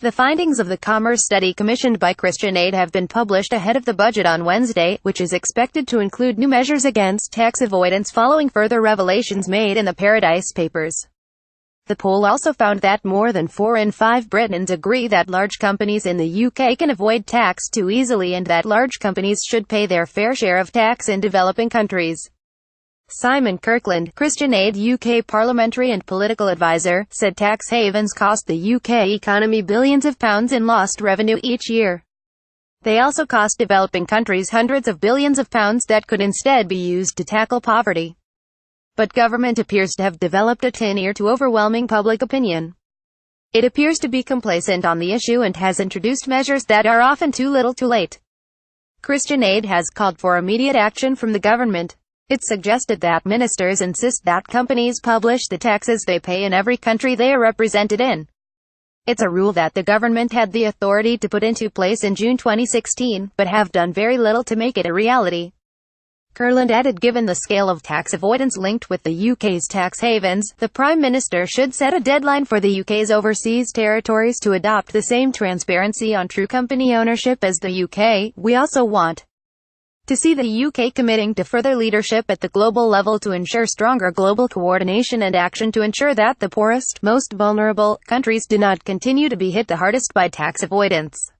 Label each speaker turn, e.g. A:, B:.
A: The findings of the ComRes study commissioned by Christian Aid have been published ahead of the budget on Wednesday, which is expected to include new measures against tax avoidance following further revelations made in the Paradise Papers. The poll also found that more than 4 in 5 Britons agree that large companies in the UK can avoid tax too easily and that large companies should pay their fair share of tax in developing countries. Simon Kirkland, Christian Aid UK parliamentary and political advisor, said tax havens cost the UK economy billions of pounds in lost revenue each year. They also cost developing countries hundreds of billions of pounds that could instead be used to tackle poverty. But government appears to have developed a tin ear to overwhelming public opinion. It appears to be complacent on the issue and has introduced measures that are often too little too late. Christian Aid has called for immediate action from the government. It suggested that ministers insist that companies publish the taxes they pay in every country they are represented in. It's a rule that the government had the authority to put into place in June 2016, but have done very little to make it a reality. Kirkland added, given the scale of tax avoidance linked with the UK's tax havens, the Prime Minister should set a deadline for the UK's overseas territories to adopt the same transparency on true company ownership as the UK. We also want to see the UK committing to further leadership at the global level to ensure stronger global coordination and action to ensure that the poorest, most vulnerable countries do not continue to be hit the hardest by tax avoidance.